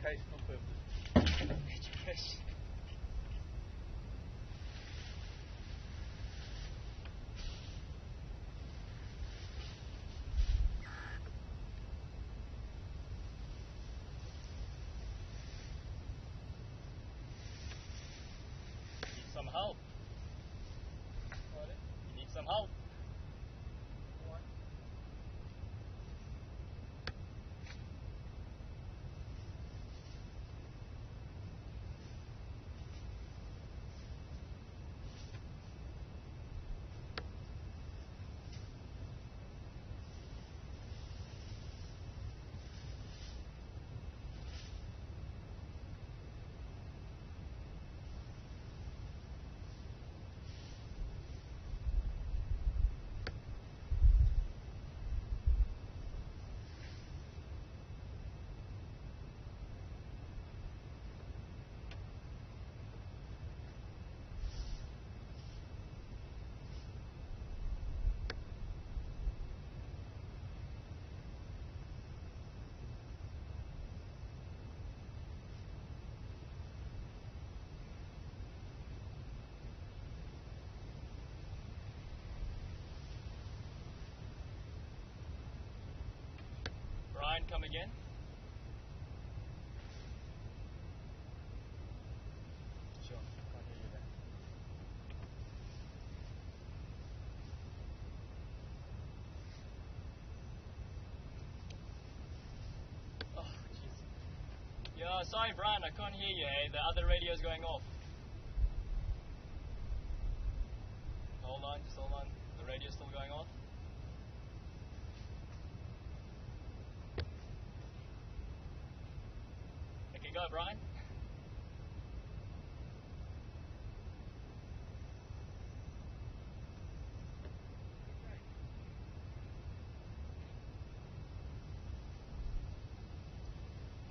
educational purpose. Education. Some help. You need some help. What? Brian, come again. Sure, can't hear you there. Oh, jeez. Yeah, sorry, Brian, I can't hear you. Hey, the other radio's going off. Hold on, just hold on. The radio's still going off. Okay, go, Brian.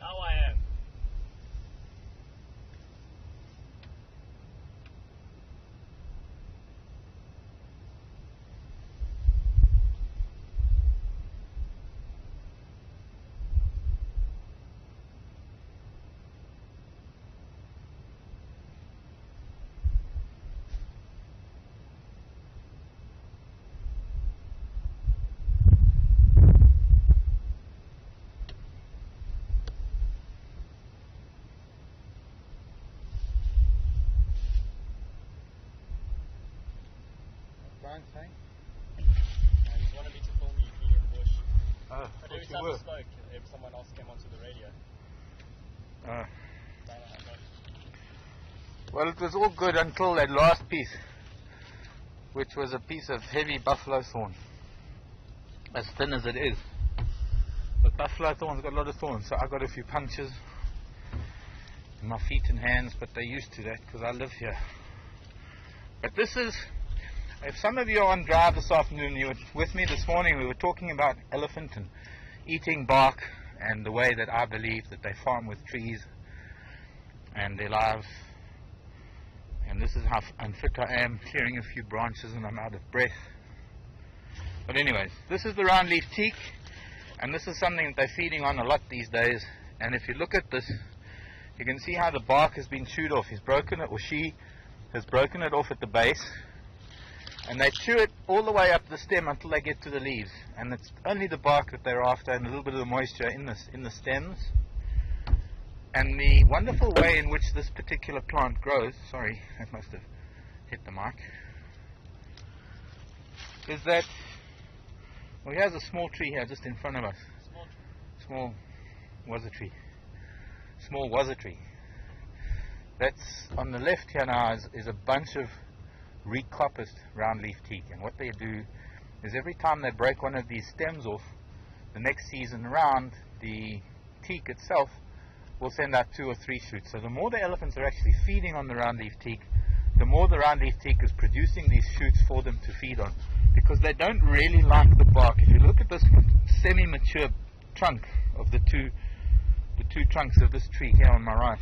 Now I am. Brian saying? I just wanted me to film you being in the bush. Oh, But every time you spoke, if someone else came onto the radio. Well, it was all good until that last piece, which was a piece of heavy buffalo thorn, as thin as it is. But buffalo thorn's got a lot of thorns, so I got a few punctures in my feet and hands, but they're used to that because I live here. But this is, if some of you are on drive this afternoon, you were with me this morning, we were talking about elephant and eating bark and the way that I believe that they farm with trees and their lives. And this is how unfit I am, clearing a few branches and I'm out of breath. But anyways, this is the round-leaf teak, and this is something that they're feeding on a lot these days. And if you look at this, you can see how the bark has been chewed off. He's broken it, or she has broken it off at the base, and they chew it all the way up the stem until they get to the leaves. And it's only the bark that they're after, and a little bit of the moisture in the stems. And the wonderful way in which this particular plant grows, sorry, that must have hit the mic, is that, well, here's a small tree here just in front of us. Small was a tree. Small was a tree. That's on the left here now is a bunch of recoppiced round-leaf teak. And what they do is every time they break one of these stems off, the next season round, the teak itself will send out 2 or 3 shoots. So the more the elephants are actually feeding on the round-leaf teak, the more the round-leaf teak is producing these shoots for them to feed on, because they don't really like the bark. If you look at this semi-mature trunk of the two trunks of this tree here on my right,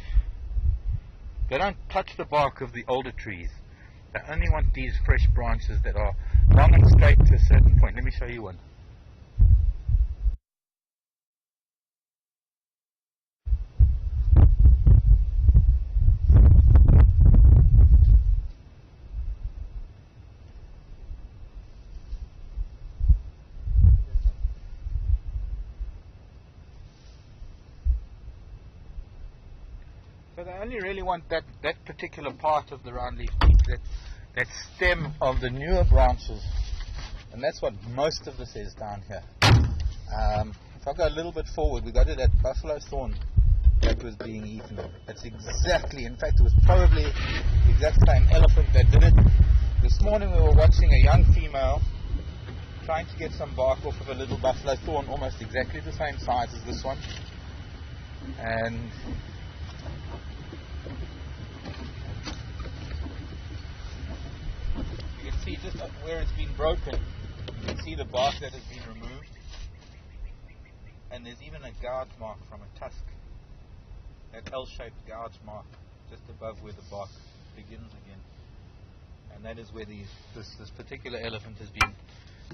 they don't touch the bark of the older trees. They only want these fresh branches that are long and straight to a certain point. Let me show you one. So they only really want that particular part of the roundleaf teak, that stem of the newer branches, and that's what most of this is down here. If I go a little bit forward, we go to that buffalo thorn that was being eaten. That's exactly, in fact it was probably the exact same elephant that did it. This morning we were watching a young female trying to get some bark off of a little buffalo thorn, almost exactly the same size as this one. And you can see just where it's been broken, you can see the bark that has been removed. And there's even a gouge mark from a tusk, that L-shaped gouge mark just above where the bark begins again. And that is where this particular elephant has been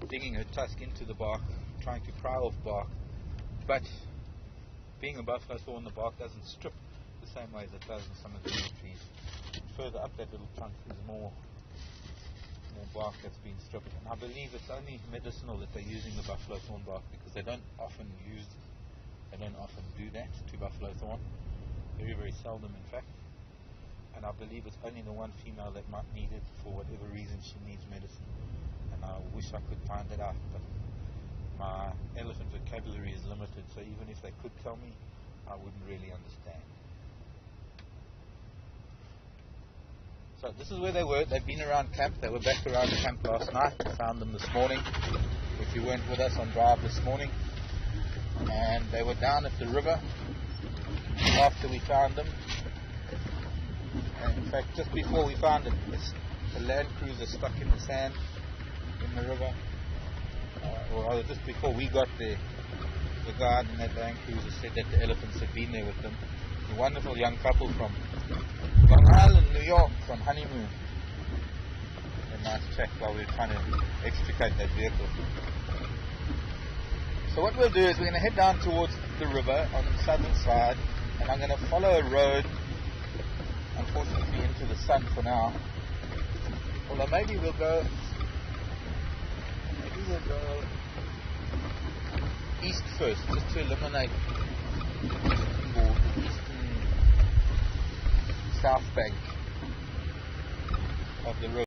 digging her tusk into the bark, trying to pry off bark. But being a buffalo thorn, the bark doesn't strip the same way as it does in some of the other trees. And further up that little trunk is more bark that's been stripped. And I believe it's only medicinal that they're using the buffalo thorn bark, because they don't often do that to buffalo thorn. Very, very seldom, in fact. And I believe it's only the one female that might need it for whatever reason she needs medicine. And I wish I could find it out, but my elephant vocabulary is limited, so even if they could tell me, I wouldn't really understand. So this is where they were. They've been around camp. They were back around camp last night. I found them this morning, if you weren't with us on drive this morning. And they were down at the river after we found them. And in fact, just before we found them, the land cruiser stuck in the sand in the river. Or rather, just before we got there, the guide in that land cruiser said that the elephants had been there with them. A wonderful young couple from Long Island, New York, from honeymoon. A nice chat while we were trying to extricate that vehicle. So what we'll do is we're going to head down towards the river on the southern side, and I'm going to follow a road, unfortunately into the sun for now. Although maybe we'll go east first, just to eliminate the eastern south bank of the river.